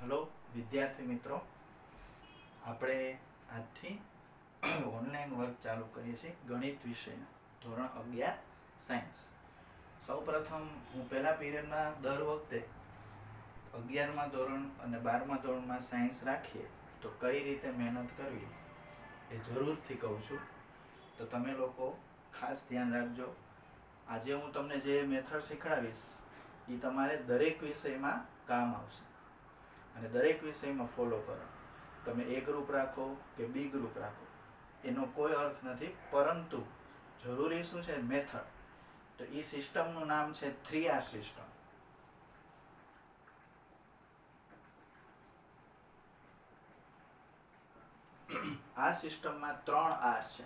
Hello વિદ્યાર્થી મિત્રો, આપણે આજથી ઓનલાઈન વર્ક ચાલુ કરીએ છીએ ગણિત વિષયના ધોરણ 11 સાયન્સ. સૌપ્રથમ હું પહેલા પીરિયડમાં દર વખતે 11મા ધોરણ અને 12મા ધોરણમાં સાયન્સ રાખીએ તો કઈ રીતે મહેનત કરવી એ જરૂરથી કહું છું, તો તમે લોકો ખાસ ધ્યાન રાખજો. આજે હું તમને જે મેથડ શીખવાડીશ એ તમારે દરેક વિષયમાં કામ આવશે અને દરેક વિષયમાં ફોલો કરો. તમે એ ગ્રુપ રાખો કે બી ગ્રુપ રાખો એનો કોઈ અર્થ નથી, પરંતુ જરૂરી શું છે મેથડ. તો એ સિસ્ટમનું નામ છે 3R સિસ્ટમ. આ સિસ્ટમમાં 3R છે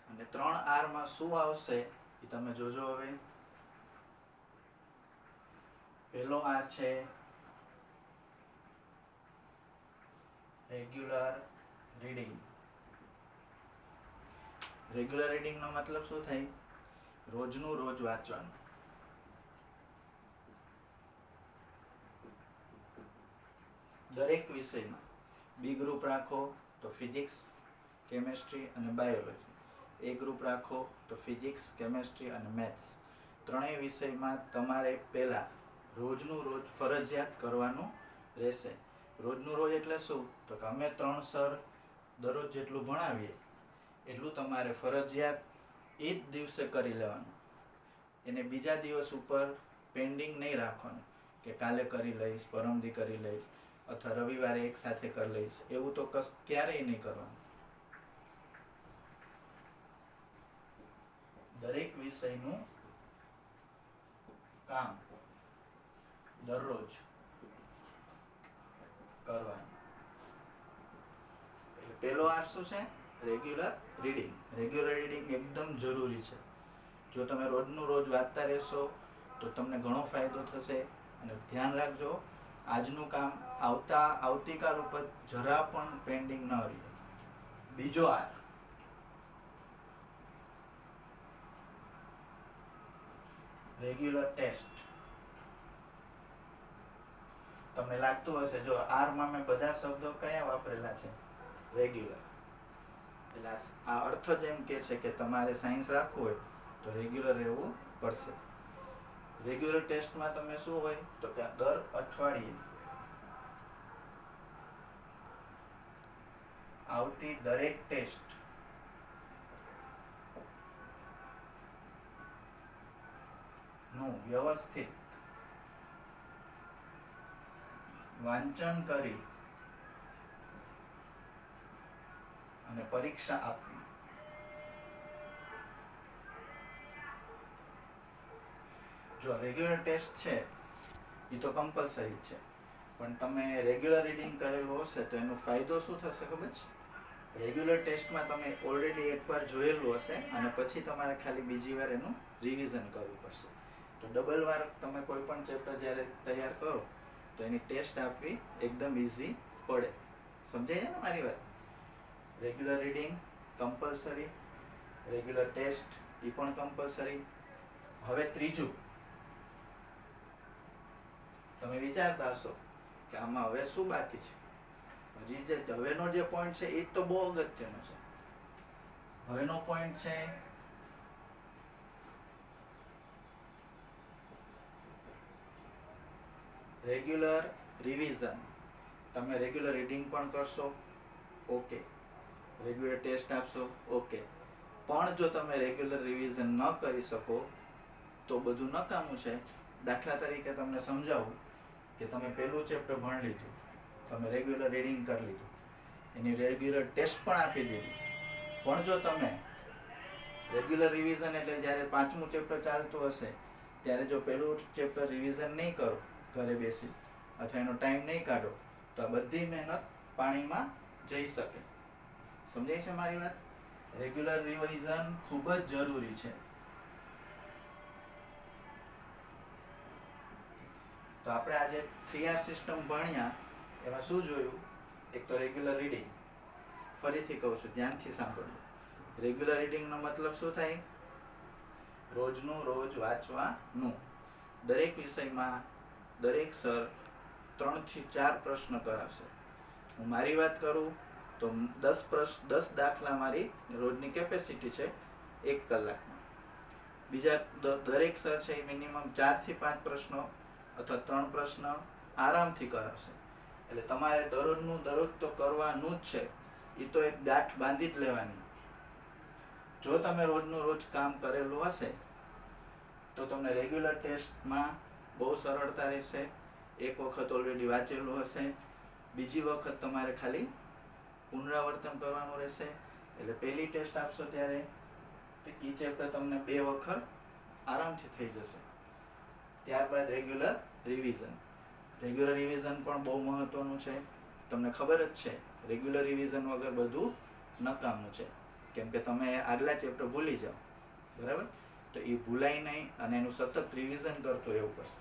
અને 3R માં શું આવશે એ તમે જોજો. હવે પહેલો R છે રેગ્યુલર રીડિંગ. રેગ્યુલર રીડિંગ નો મતલબ શું થાય? રોજનું રોજ વાંચવાનું. દરેક વિષયમાં બી ગ્રુપ રાખો તો ફિઝિક્સ, કેમેસ્ટ્રી અને બાયોલોજી. એ ગ્રુપ રાખો તો ફિઝિક્સ, કેમેસ્ટ્રી અને મેથ્સ. ત્રણેય વિષયમાં તમારે પહેલા રોજનું રોજ ફરજિયાત કરવાનું રહેશે. રોજનું રોજ એટલે શું? તો કે અમે 3 સર દરરોજ જેટલું ભણાવીએ એટલું તમારે ફરજિયાત એ જ દિવસે કરી લેવાનું. એને બીજા દિવસ ઉપર પેન્ડિંગ નહીં રાખવાનું કે કાલે કરી લઈશ, પરમદી કરી લઈશ અથવા રવિવારે એક સાથે કરી લઈશ, એવું તો ક્યારેય નહીં કરવાનું. દરેક વિષયનું કામ દરરોજ કરવાનું. પહેલો R શું છે? Regular reading. રેગ્યુલર રીડિંગ એકદમ જરૂરી છે. જો તમે રોજનું રોજ વાંચતા રહેશો તો તમને ઘણો ફાયદો થશે. અને ધ્યાન રાખજો, આજનું કામ આવતીકાલ ઉપર જરા પણ પેન્ડિંગ ન રહે. બીજો R રેગ્યુલર ટેસ્ટ. તમને લાગતું હશે જો R માં મેં બધા શબ્દો કયા વાપરેલા છે? રેગ્યુલર. એટલે આ અર્થ જ એમ કે છે કે તમારે સાયન્સ રાખવું હોય તો રેગ્યુલર રહેવું પડશે. રેગ્યુલર ટેસ્ટમાં તમે શું હોય તો કે દર અઠવાડિયે આવતી દરેક ટેસ્ટ નું વ્યવસ્થિત વાંચન કરી અને પરીક્ષા આપવી. જો રેગ્યુલર ટેસ્ટ છે એ તો કમ્પલસરી છે, પણ તમે રેગ્યુલર રીડિંગ કરેલું હશે તો એનો ફાયદો શું થશે ખબર છે? રેગ્યુલર ટેસ્ટમાં તમે ઓલરેડી એકવાર જોયેલું હશે અને પછી તમારે ખાલી બીજી વાર એનું રિવિઝન કરવું પડશે. તો ડબલ વાર તમે કોઈ પણ ચેપ્ટર જ્યારે તૈયાર કરો તો એની ટેસ્ટ આપવી એકદમ ઇઝી પડે. સમજાય છે ને મારી વાત? Regular reading compulsory, regular test એ પણ કમ્પલસરી. હવે ત્રીજું, તમે વિચારતા હશો કે આમાં હવે શું બાકી છે? હજી જે હવેનો જે પોઈન્ટ છે એ તો બહુ અગત્યનો છે. હવેનો પોઈન્ટ છે રેગ્યુલર રિવિઝન. તમે રેગ્યુલર રીડિંગ પણ કરશો, ઓકે. રેગ્યુલર ટેસ્ટ આપશો, ઓકે. પણ જો તમે રેગ્યુલર રિવિઝન ન કરી શકો તો બધું નકામું છે. દાખલા તરીકે તમને સમજાવું કે તમે પહેલું ચેપ્ટર ભણી લીધું, તમે રેગ્યુલર રીડિંગ કરી લીધું, એની રેગ્યુલર ટેસ્ટ પણ આપી દીધી, પણ જો તમે રેગ્યુલર રિવિઝન એટલે જ્યારે 5મું ચેપ્ટર ચાલતું હશે ત્યારે જો પહેલું ચેપ્ટર રિવિઝન નહીં કરો ઘરે બેસી અથવા એનો ટાઈમ નહીં કાઢો તો આ બધી મહેનત પાણીમાં જઈ શકે. સમજાય છે મારી વાત? રેગ્યુલર રિવિઝન ખૂબ જ જરૂરી છે. તો આપણે આજે 3R સિસ્ટમ ભણ્યા, એમાં શું જોયું? એક તો રેગ્યુલર રીડિંગ. ફરીથી કહું છું, ધ્યાનથી સાંભળજો. રેગ્યુલર રીડિંગનો મતલબ શું થાય? રોજનું રોજ વાંચવાનું. દરેક વિષયમાં દરેક સર 3 થી 4 પ્રશ્ન કરાવશે. હું મારી વાત કરું તો 10 દાખલા મારી રોજની કેપેસિટી છે 1 કલાકમાં. બીજા દરેક સર છે એ મિનિમમ 4 થી 5 પ્રશ્નો અથવા 3 પ્રશ્ન આરામથી કરાવશે. એટલે તમારે દરરોજ તો કરવાનું જ છે. એ તો એક ગાંઠ બાંધી જ લેવાની. જો તમે રોજનું રોજ કામ કરેલું હશે તો તમને રેગ્યુલર ટેસ્ટમાં બહુ સરળતા રહેશે. એક વખત ઓલરેડી વાંચેલું હશે, બીજી વખત તમારે ખાલી પુનરાવર્તન કરવાનું રહેશે. એટલે પહેલી ટેસ્ટ આપશો ત્યારે એ ચેપ્ટર તમને 2 વખત આરામથી થઈ જશે. ત્યારબાદ રેગ્યુલર રિવિઝન પણ બહુ મહત્વનું છે. તમને ખબર જ છે રેગ્યુલર રિવિઝન વગર બધું નકામું છે. કેમ કે તમે આગલા ચેપ્ટર ભૂલી જાઓ, બરાબર? તો એ ભૂલાય નહીં અને એનું સતત રિવિઝન કરતો રહેવું પડશે.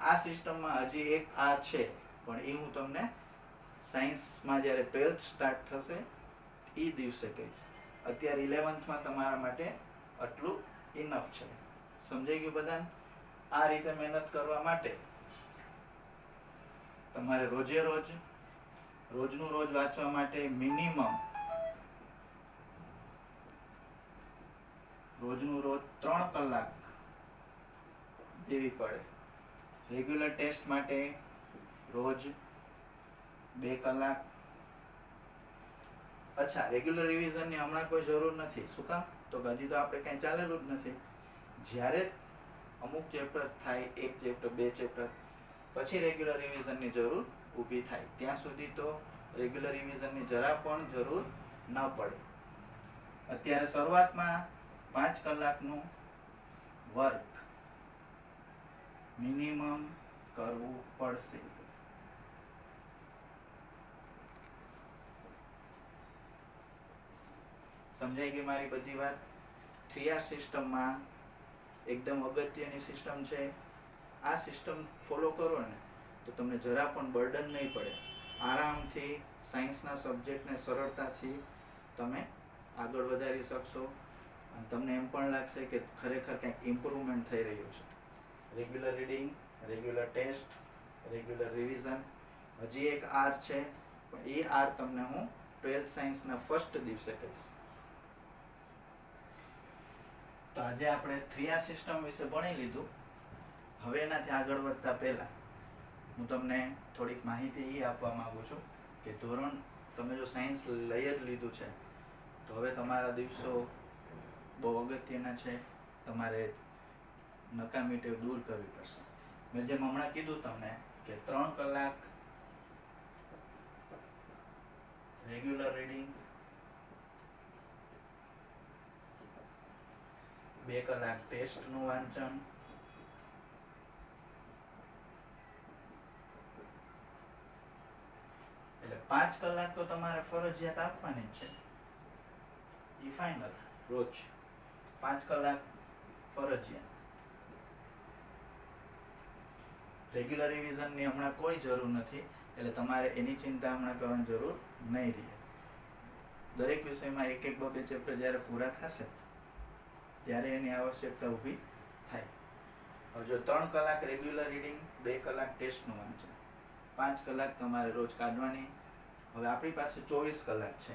આ સિસ્ટમમાં હજી એક આ છે, પણ એ હું તમને સાયન્સમાં જ્યારે 12th સ્ટાર્ટ થશે એ દિવસે કહીશ. અત્યારે 11thમાં તમારા માટે આટલું ઇનફ છે. સમજાઈ ગયું બધાને? આ રીતે મહેનત કરવા માટે તમારે રોજનું રોજ વાંચવા માટે મિનિમમ રોજનું રોજ 3 કલાક દેવી પડે. રેગ્યુલર ટેસ્ટ માટે રોજ 2 કલાક. અચ્છા, રેગ્યુલર રિવિઝનની હમણાં કોઈ જરૂર નથી. શું કામ? તો હજી તો આપણે કંઈ ચાલેલું જ નથી. જ્યારે અમુક ચેપ્ટર થાય, 1 ચેપ્ટર 2 ચેપ્ટર, પછી રેગ્યુલર રિવિઝનની જરૂર ઊભી થાય. ત્યાં સુધી તો રેગ્યુલર રિવિઝનની જરા પણ જરૂર ન પડે. અત્યારે શરૂઆતમાં 5 કલાકનું વર્ક મિનિમમ કરવું પડશે. સમજાઈ ગઈ મારી બધી વાત? 3R સિસ્ટમમાં એકદમ અગત્યની સિસ્ટમ છે. આ સિસ્ટમ ફોલો કરો ને તો તમને જરા પણ બર્ડન નહીં પડે. આરામથી સાયન્સના સબ્જેક્ટને સરળતાથી તમે આગળ વધારી શકશો અને તમને એમ પણ લાગશે કે ખરેખર કંઈક ઇમ્પ્રુવમેન્ટ થઈ રહ્યું છે. Regular reading, regular test, regular revision, હજી એક આર છે, પણ એ આર તમને હું 12th સાયન્સના ફર્સ્ટ દિવસે કહીશ. તો આજે આપણે 3R સિસ્ટમ વિશે ભણી લીધું. હવે એનાથી આગળ વધતા પહેલા હું તમને થોડીક માહિતી એ આપવા માંગુ છું કે તમે જો સાયન્સ લઈ જ લીધું છે તો હવે તમારા દિવસો બહુ અગત્યના છે. તમારે નકામી ટેવ દૂર કરવી પડશે. મેં જેમ હમણાં કીધું તમને કે 3 કલાક રેગ્યુલર રીડિંગ, 2 કલાક ટેસ્ટનું વાંચન, એટલે 5 કલાક તો તમારે ફરજિયાત આપવાની જ છે. ઈ ફાઇનલ. રોજ 5 કલાક ફરજિયાત. રેગ્યુલર રિવિઝનની હમણાં કોઈ જરૂર નથી, એટલે તમારે એની ચિંતા હમણાં કરવાની જરૂર નહીં રહે. દરેક વિષયમાં 1-1, 2-2 ચેપ્ટર જ્યારે પૂરા થશે ત્યારે એની આવશ્યકતા ઊભી થાય. હવે જો 3 કલાક રેગ્યુલર રીડિંગ, 2 કલાક ટેસ્ટનું વાંચન, 5 કલાક તમારે રોજ કાઢવાની. હવે આપણી પાસે 24 કલાક છે.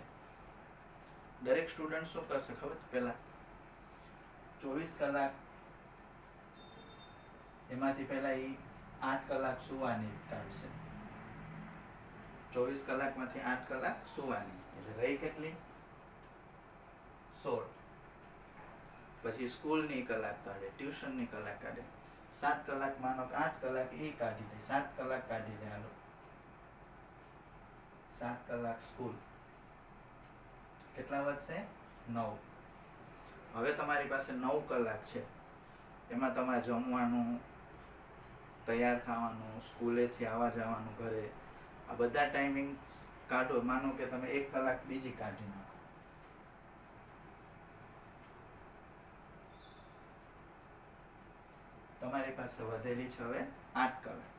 દરેક સ્ટુડન્ટ શું કરશે ખબર? પહેલા 24 કલાક એમાંથી પહેલા એ 8 કલાક સુવાની કાઢશે. 24 કલાકમાંથી 8 કલાક સુવાની, એટલે રહી કેટલી? 16. પછી સ્કૂલની કલાક કાઢે, ટ્યુશનની કલાક કાઢે. 7 કલાક, માનો કે 8 કલાક એ કાઢી લે, 7 કલાક કાઢી લે. હાલો, 7 કલાક સ્કૂલ, કેટલા વધશે? 9. હવે તમારી પાસે 9 કલાક છે. એમાં તમારે જમવાનું, તૈયાર થવાનું, સ્કૂલેથી આવવા જવાનું ઘરે, આ બધા ટાઈમિંગ કાઢો. માનો કે તમે 1 કલાક બીજી કાઢી નાખો. તમારી પાસે વધેલી છે હવે 8 કલાક.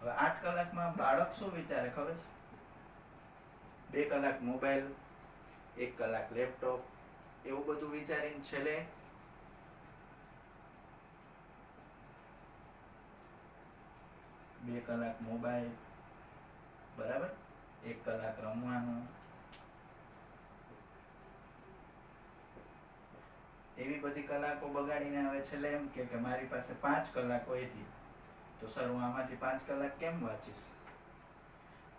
હવે 8 કલાકમાં બાળક શું વિચારે ખબર છે? 2 કલાક મોબાઈલ, 1 કલાક લેપટોપ, એવું બધું વિચારીને છેલ્લે 2 કલાક મોબાઈલ, બરાબર, 1 કલાક રમવાનું. એવી બધી કલાકો બગાડીને આવે છેલ્લે એમ કે મારી પાસે 5 કલાકો હતી, તો સર હું આમાંથી 5 કલાક કેમ વાંચીશ?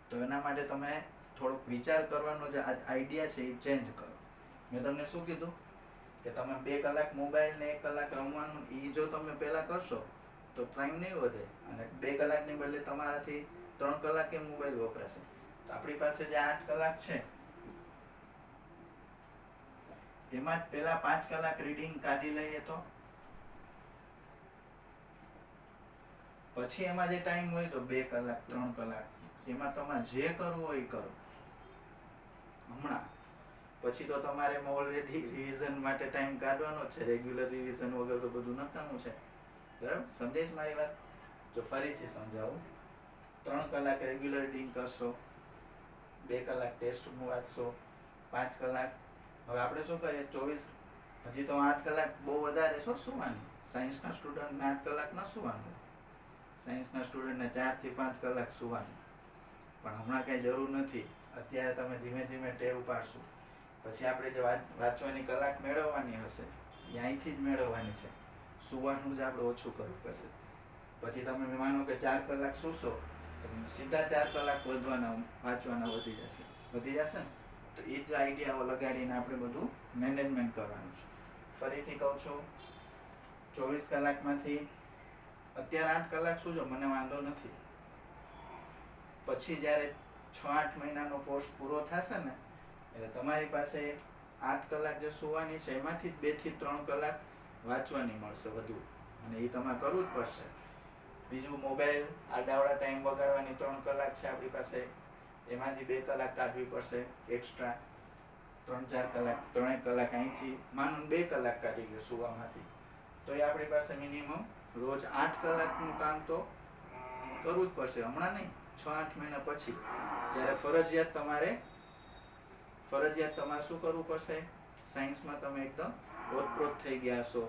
તો એના માટે તમે થોડોક વિચાર કરવાનો જે આઈડિયા છે એ ચેન્જ કરો. મેં તમને શું કીધું કે તમે 2 કલાક મોબાઈલ ને 1 કલાક રમવાનું, એ જો તમે પહેલા કરશો તો ટાઈમ નહીં વધે, અને 2 કલાકની બદલે તમારાથી 3 કલાકે મોબાઈલ વપરાશે. તો આપણી પાસે જે 8 કલાક છે એમાં જ પહેલા 5 કલાક રીડિંગ કાઢી લઈએ, તો પછી એમાં જે ટાઈમ હોય તો 2 કલાક 3 કલાક એમાં તમારે જે કરવું હોય એ કરો હમણાં. પછી તો તમારે ઓલરેડી રિવિઝન માટે ટાઈમ કાઢવાનો જ છે, રેગ્યુલર રિવિઝન વગર તો બધું નકામું છે, બરાબર? સમજાય છે મારી વાત? જો ફરીથી સમજાવું, 3 કલાક રેગ્યુલર રીડિંગ કરશો, 2 કલાક ટેસ્ટ વાંચશો, 5 કલાક, હવે આપણે શું કરીએ 24, હજી તો 8 કલાક બહુ વધારે શું સુવાનું? સાયન્સના સ્ટુડન્ટને 8 કલાક ન સુવાનું, સાયન્સના સ્ટુડન્ટને 4 થી 5 કલાક સુવાનું. પણ હમણાં કાંઈ જરૂર નથી, અત્યારે તમે ધીમે ધીમે ટેવ પાડશું. પછી આપણે જે વાંચવાની કલાક મેળવવાની હશે એ અહીંથી જ મેળવવાની છે, સુવાનું જ આપણે ઓછું કરવું પડશે. પછી તમે માનો કે 4 કલાક સૂશો તો સીધા 4 કલાક વાંચવાના વધી જશે ને. તો એ જ આઈડિયાઓ લગાડીને આપણે બધું મેનેજમેન્ટ કરવાનું છે. ફરીથી કહું છું, 24 કલાકમાંથી અત્યારે 8 કલાક સૂજો, મને વાંધો નથી. પછી જ્યારે 6-8 મહિનાનો કોર્સ પૂરો થશે ને, એટલે તમારી પાસે 8 કલાક જે સુવાની છે એમાંથી જ 2 થી 3 કલાક વાંચવાની મળશે વધુ, અને એ તમારે કરવું જ પડશે. બીજું, મોબાઈલ આડાવડા ટાઈમ બગાડવાની 3 કલાક છે આપણી પાસે, એમાંથી 2 કલાક કાઢવી પડશે એક્સ્ટ્રા. 3-4 કલાક, 3 કલાક અહીંથી માનો 2 કલાક કાઢી ગયો સુવામાંથી, તો એ આપણી પાસે મિનિમમ રોજ 8 કલાકનું કામ તો કરવું જ પડશે. હમણાં નહીં, 6-8 મહિના પછી, જ્યારે ફરજિયાત તમારે શું કરવું પડશે? સાયન્સમાં તમે એકદમ ઓતપ્રોત થઈ ગયા હશો,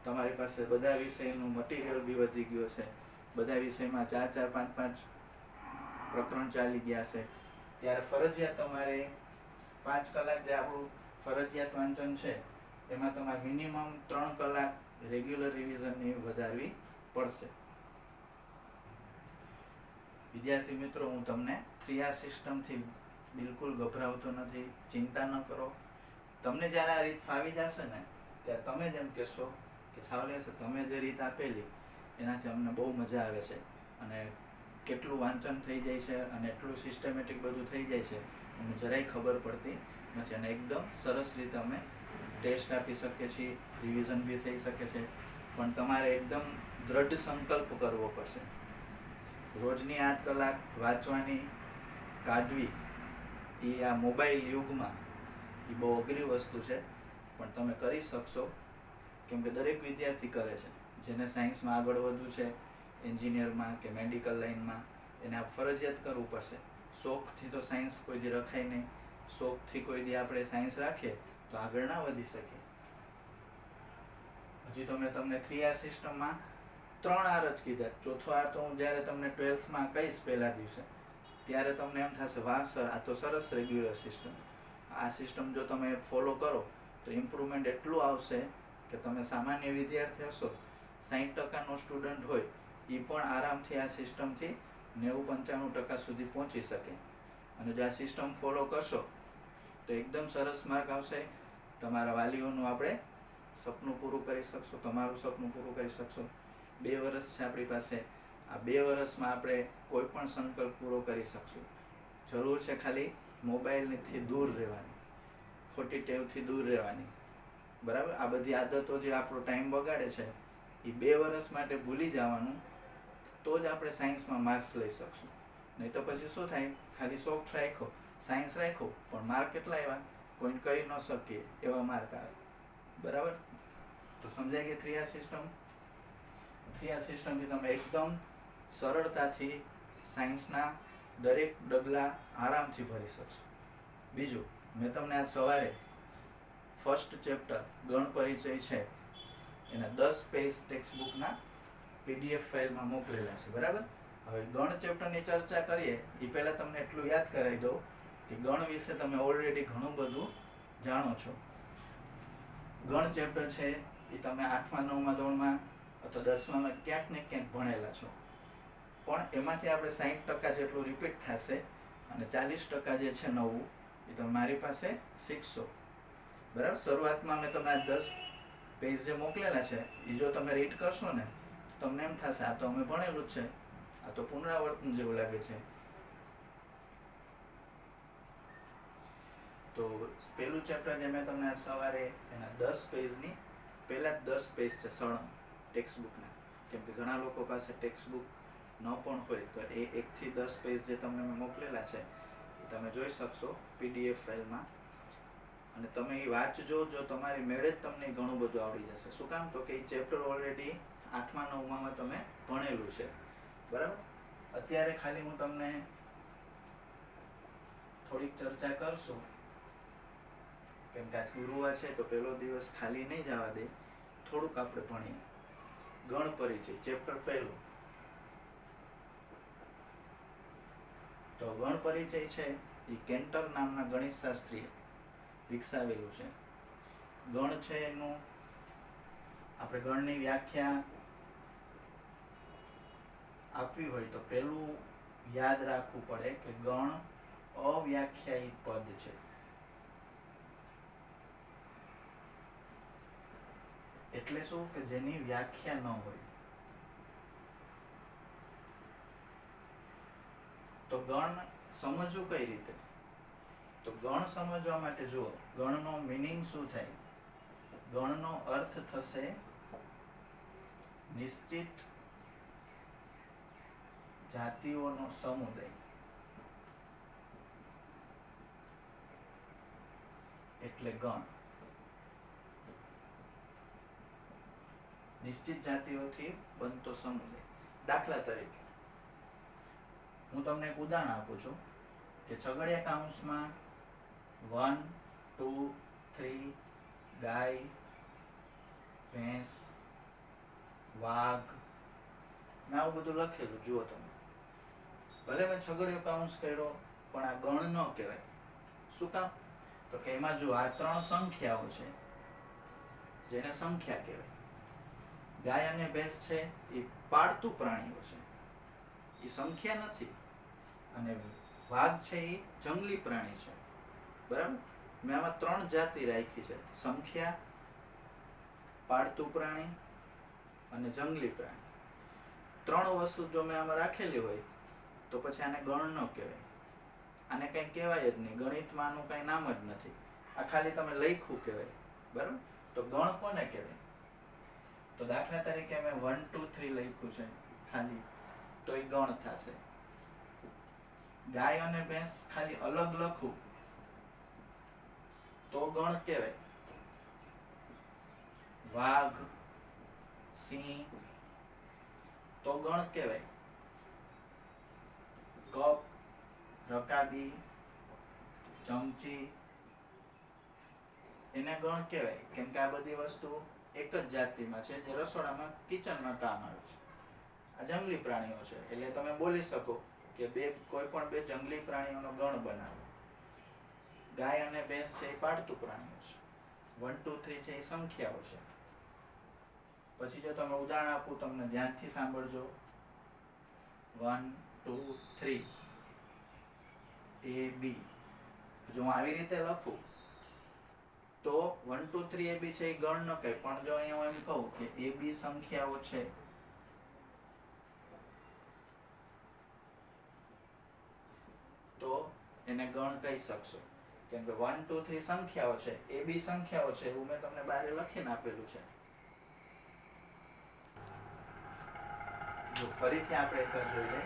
તમારી પાસે બધા વિષયનું મટીરિયલ બી વધી ગયું હશે, બધા વિષયમાં 4-4, 5-5 પ્રકરણ ચાલી ગયા છે, ત્યારે ફરજિયાત તમારે 5 કલાક જે આપણું ફરજિયાત વાંચન છે એમાં તમારે મિનિમમ 3 કલાક રેગ્યુલર રિવિઝનની વધારવી પડશે. વિદ્યાર્થી મિત્રો, હું તમને 3R સિસ્ટમથી બિલકુલ ગભરાવતો નથી, ચિંતા ન કરો. તમને જ્યારે આ રીત ફાવી જશે ને ત્યારે તમે જ એમ કહેશો કે સાવલે છે, તમે જે રીત આપેલી એનાથી અમને બહુ મજા આવે છે, અને કેટલું વાંચન થઈ જાય છે અને એટલું સિસ્ટમેટિક બધું થઈ જાય છે અમને જરાય ખબર પડતી નથી, અને એકદમ સરસ રીતે અમે ટેસ્ટ આપી શકીએ છીએ, રિવિઝન બી થઈ શકે છે. પણ તમારે એકદમ દ્રઢ સંકલ્પ કરવો પડશે. રોજની 8 કલાક વાંચવાની કાઢવી એ આ મોબાઈલ યુગમાં એ બહુ અઘરી વસ્તુ છે, પણ તમે કરી શકશો, કેમ કે દરેક વિદ્યાર્થી કરે છે. જેને સાયન્સમાં આગળ વધવું છે, એન્જિનિયરમાં કે મેડિકલ લાઇનમાં, એને આ ફરજિયાત કરવું પડશે. શોખથી તો સાયન્સ કોઈ દી રખાય નહીં, શોખથી કોઈ દી આપણે સાયન્સ રાખીએ તો આગળ ના વધી શકીએ. હજી તો મેં તમને 3R સિસ્ટમમાં 3R જ કીધા, 4થો R તો હું જ્યારે તમને 12થમાં કહીશ પહેલા દિવસે ત્યારે તમને એમ થશે, વાહ સર, આ તો સરસ રેગ્યુલર સિસ્ટમ. આ સિસ્ટમ જો તમે ફોલો કરો તો ઇમ્પ્રુવમેન્ટ એટલું આવશે કે તમે સામાન્ય વિદ્યાર્થી હશો, 60% સ્ટુડન્ટ હોય એ પણ આરામથી આ સિસ્ટમથી 90-95% સુધી પહોંચી શકે. અને જો આ સિસ્ટમ ફોલો કરશો તો એકદમ સરસ માર્ક આવશે. તમારા વાલીઓનું આપણે સપનું પૂરું કરી શકશો, તમારું સપનું પૂરું કરી શકશો. 2 વર્ષ છે આપણી પાસે, આ 2 વર્ષમાં આપણે કોઈ પણ સંકલ્પ પૂરો કરી શકશું. જરૂર છે ખાલી મોબાઈલથી દૂર રહેવાની, ખોટી ટેવથી દૂર રહેવાની, બરાબર? આ બધી આદતો જે આપણો ટાઈમ બગાડે છે એ 2 વર્ષ માટે ભૂલી જવાનું, તો જ આપણે સાયન્સમાં માર્ક્સ લઈ શકશું. નહીં તો પછી શું થાય, ખાલી શોખ રાખ્યો, સાયન્સ રાખ્યો, પણ માર્ક કેટલા આવ્યા કોઈને કહી ન શકીએ એવા માર્ક આવે, બરાબર? તો સમજાય કે 3R સિસ્ટમ? 3R સિસ્ટમથી તમે એકદમ સરળતાથી સાયન્સના દરેક ડગલા આરામથી ભરી શકશો. બીજું, મેં તમને આજ સવારે ફર્સ્ટ ચેપ્ટર ગણ પરિચય છે એના 10 પેજ ટેક્સ્ટબુકના PDF ફાઇલમાં મોકલેલા છે, બરાબર? હવે ગણ ચેપ્ટરની ચર્ચા કરીએ એ પહેલાં તમને એટલું યાદ કરાવી દઉં કે ગણ વિશે તમે ઓલરેડી ઘણું બધું જાણો છો. ગણ ચેપ્ટર છે એ તમે 8મા 9મા ધોરણમાં અથવા 10મામાં ક્યાંક ને ક્યાંક ભણેલા છો, પણ એમાંથી આપણે 60% જેટલું રિપીટ થશે અને 40% જે છે નવું એ તમે મારી પાસે શીખશો. બરાબર. શરૂઆતમાં મેં તમને 10 પેજ જે મોકલેલા છે એ જો તમે રીડ કરશો ને તો તમને એમ થશે આ તો અમે ભણેલું જ છે, આ તો પુનરાવર્તન જેવું લાગે છે. તો પહેલું ચેપ્ટર જે મેં તમને સવારે એના 10 પેજની પહેલા જ 10 પેજ છે સળંગ ટેક્સ્ટ બુકના, કેમ કે ઘણા લોકો પાસે ટેક્સ્ટ બુક ન પણ હોય તો એ 1 થી 10 પેજ જે તમને મેં મોકલેલા છે એ તમે જોઈ શકશો PDF ફાઇલમાં, અને તમે એ વાંચજો. જો તમારી મેળે જ તમને ઘણું બધું આવડી જશે. શું કામ? તો કે એ ચેપ્ટર ઓલરેડી 8મા 9મામાં તમે ભણેલું છે. બરાબર. અત્યારે ખાલી હું તમને થોડીક ચર્ચા કરશું, કેમ કે આજ ગુરુવાર છે તો પહેલો દિવસ ખાલી નહીં જવા દે, થોડુંક આપણે ભણીએ. ગણ પરિચય ચેપ્ટર પહેલું. તો ગણ પરિચય છે એ કેન્ટર નામના ગણિત શાસ્ત્રીએ વિકસાવેલું છે. ગણ છે એનું આપણે ગણની વ્યાખ્યા આપવી હોય તો પહેલું યાદ રાખવું પડે કે ગણ અવ્યાખ્યાયિત પદ છે. એટલે શું? કે જેની વ્યાખ્યા ન હોય. તો ગણ સમજવું કઈ રીતે? તો ગણ સમજવા માટે જુઓ, ગણનો મીનિંગ શું થાય? ગણનો અર્થ થશે નિશ્ચિત જાતિઓનો સમુદાય. એટલે ગણ નિશ્ચિત જાતિઓથી બનતો સમુદાય. દાખલા તરીકે હું તમને એક ઉદાહરણ આપું છું કે છગડીયા કૌંસમાં 1 2 3 ગાય, ભેંસ, વાઘ ને આવું બધું લખેલું જુઓ તમે. ભલે મેં છગડીયો કૌંસ કર્યો પણ આ ગણ ન કહેવાય. શું કામ? તો કે એમાં જો આ 3 સંખ્યાઓ છે જેને સંખ્યા કહેવાય. ગાય અને ભેંસ છે એ પાળતું પ્રાણીઓ છે, એ સંખ્યા નથી. અને વાઘ છે એ જંગલી પ્રાણી છે. બરાબર. મેં આમાં 3 જાતિ રાખી છે: સંખ્યા, પાળતું પ્રાણી અને જંગલી પ્રાણી. 3 વસ્તુ જો મેં આમાં રાખેલી હોય તો પછી આને ગણ ન કહેવાય. આને કંઈ કહેવાય જ નહીં. ગણિતમાં આનું કંઈ નામ જ નથી. આ ખાલી તમે લખ્યું કહેવાય. બરાબર. તો ગણ કોને કહેવાય? તો દાખલા તરીકે મેં 1 2 3 લખ્યું છે ખાલી, તો એ ગણ થશે. ગાય અને ભેંસ ખાલી અલગ લખું તો ગણ કહેવાય. વાઘ, સિંહ તો ગણ કહેવાય. કપ, રકાબી, ચમચી એને ગણ કહેવાય, કેમ કે આ બધી વસ્તુ એક જ જાતિમાં છે જે રસોડામાં કિચનમાં કામ આવે છે. આ જંગલી પ્રાણીઓ છે એટલે તમે બોલી શકો કે કોઈ પણ બે જંગલી પ્રાણીઓનો ગણ બનાવો. ગાય અને ભેંસ છે એ પાળતું પ્રાણીઓ છે. 1 2 3 છે એ સંખ્યાઓ છે. પછી જો તમે ઉદાહરણ આપું, તમને ધ્યાનથી સાંભળજો. 1 2 3 A B. જો હું આવી રીતે લખું તો 1 2 3 AB છે એ ગણ ન કહે. પણ જો અહીંયા હું એમ કહું કે AB સંખ્યાઓ છે તો એને ગણ કહી શકશો, કેમ કે 1 2 3 સંખ્યાઓ છે, AB સંખ્યાઓ છે એવું મેં તમને બારે લખીને આપેલું છે. જો ફરીથી આપણે એક જોઈ લઈએ,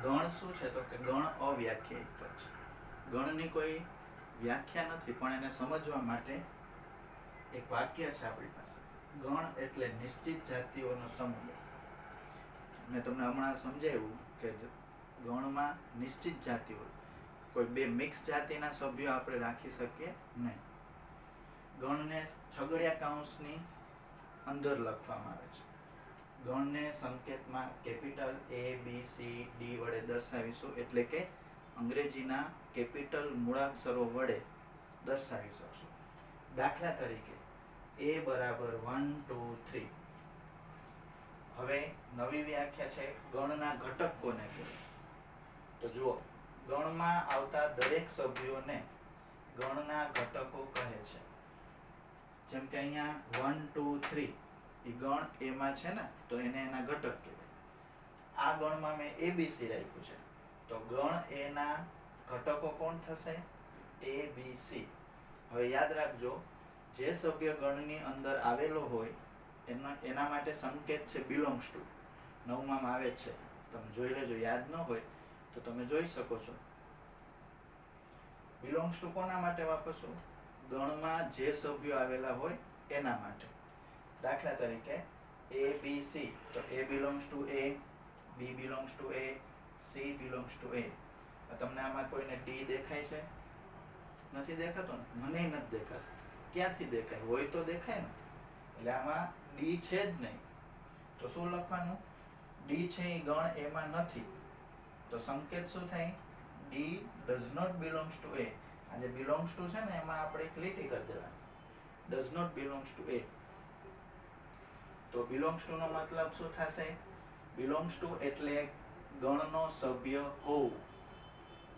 ગણ શું છે? તો કે ગણ અવ્યાખ્યાયિત પદ છે. ગણની કોઈ વ્યાખ્યા નથી, પણ એને સમજવા માટે એક વાક્ય છે આપણી પાસે. ગણ એટલે નિશ્ચિત જાતિઓનો સમુદાય. મેં તમને હમણાં સમજાવ્યું કે ગણમાં નિશ્ચિત જાતિઓ, કોઈ બે મિક્સ જાતિના સભ્યો આપણે રાખી શકીએ નહીં. ગણને છગડીયા કૌંસની અંદર લખવામાં આવે છે. ગણને સંકેતમાં capital A B C D વડે દર્શાવીશું, એટલે કે અંગ્રેજીના કેપિટલ મૂળાક્ષરો વડે દર્શાવી શકશું. દાખલા તરીકે A બરાબર 1 2 3. હવે નવી વ્યાખ્યા છે ગણના ઘટક કોને કહેવાય. તો જુઓ, ગણમાં આવતા દરેક સભ્યોને ગણના ઘટકો કહે છે. જેમ કે અહીંયા 1 2 3 એ ગણ એમાં છે ને, તો એને એના ઘટક કહેવાય. આ ગણમાં મેં ABC રાખ્યું છે, તો ગણ એના ઘટકો કોણ થશે? ABC. હવે યાદ રાખજો, જે સભ્ય ગણની અંદર આવેલો હોય એના માટે સંકેત છે બિલોંગ્સ ટુ. 9માં આવે છે, તમે જોઈ લેજો. યાદ ન હોય તો તમે જોઈ શકો છો. બિલોંગ્સ ટુ કોના માટે વાપરશું? ગણમાં જે સભ્યો આવેલા હોય એના માટે. દાખલા તરીકે ABC, તો A belongs to A, B belongs to A, C belongs to A. તમને આમાં કોઈને D દેખાય છે? નથી દેખાતો ને? મને નથી દેખાતો. ક્યાંથી દેખાય? હોય તો દેખાય ને. એટલે આમાં D છે જ નહીં, તો શું લખવાનું? D છે એ ગણ એમાં નથી, તો સંકેત શું થાય? D does not belongs to A. આ જે belongs to છે ને, એમાં આપણે એક લીટી કરી દેવાની. does not belongs to A. તો belongs to નો મતલબ શું થશે? belongs to એટલે ગણનો સભ્ય હોવું.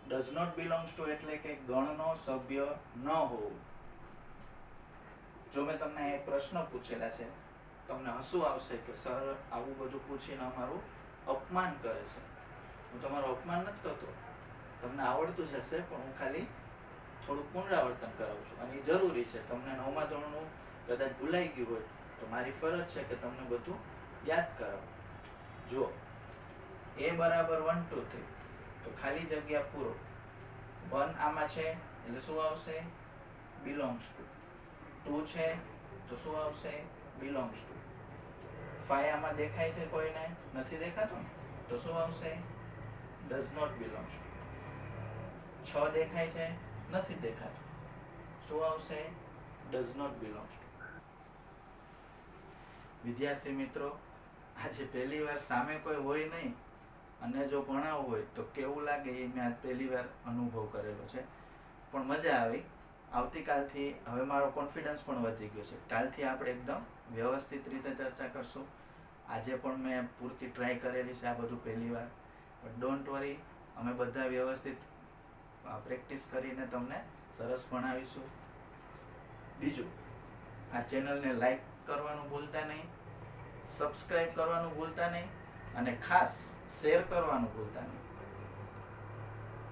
does not belongs to એટલે કે ગણનો સભ્ય ન હોવું. જો મેં તમને એક પ્રશ્ન પૂછેલા છે, તમને હસવું આવશે કે સર આવું બધું પૂછીને અમારું અપમાન કરે છે. હું તમારું અપમાન નથી કરતો, તમને આવડતું જ હશે, પણ હું ખાલી થોડું પુનરાવર્તન કરાવું છું, અને એ જરૂરી છે. તમને 9મા ધોરણનું કદાચ ભૂલાઈ ગયું હોય તો મારી ફરજ છે કે તમને બધું યાદ કરાવું. જુઓ, A બરાબર 1 2 3, તો ખાલી જગ્યા પૂરો. 1 આમાં છે એટલે શું આવશે? Belongs to. 2 છે તો શું આવશે? Belongs to. 5 આમાં દેખાય છે કોઈને? નથી દેખાતું ને, તો શું આવશે? Does not belongs two. 6 દેખાય છે? નથી દેખાતું, શું આવશે? Does not belongs to. વિદ્યાર્થી મિત્રો, આજે પહેલી વાર સામે કોઈ હોય નહીં અને જો ભણાવવું હોય તો કેવું લાગે એ મેં આજ પહેલી વાર અનુભવ કરેલો છે, પણ મજા આવી. આવતીકાલથી હવે મારો કોન્ફિડન્સ પણ વધી ગયો છે. કાલથી આપણે એકદમ વ્યવસ્થિત રીતે ચર્ચા કરશું. આજે પણ મેં પૂરતી ટ્રાય કરેલી છે આ બધું પહેલી વાર, પણ ડોન્ટ વરી, અમે બધા વ્યવસ્થિત પ્રેક્ટિસ કરીને તમને સરસ ભણાવીશું. બીજું, આ ચેનલને લાઈક કરવાનું ભૂલતા નહીં, સબસ્ક્રાઇબ કરવાનું ભૂલતા નહીં, અને ખાસ શેર કરવાનું ભૂલતા નહીં.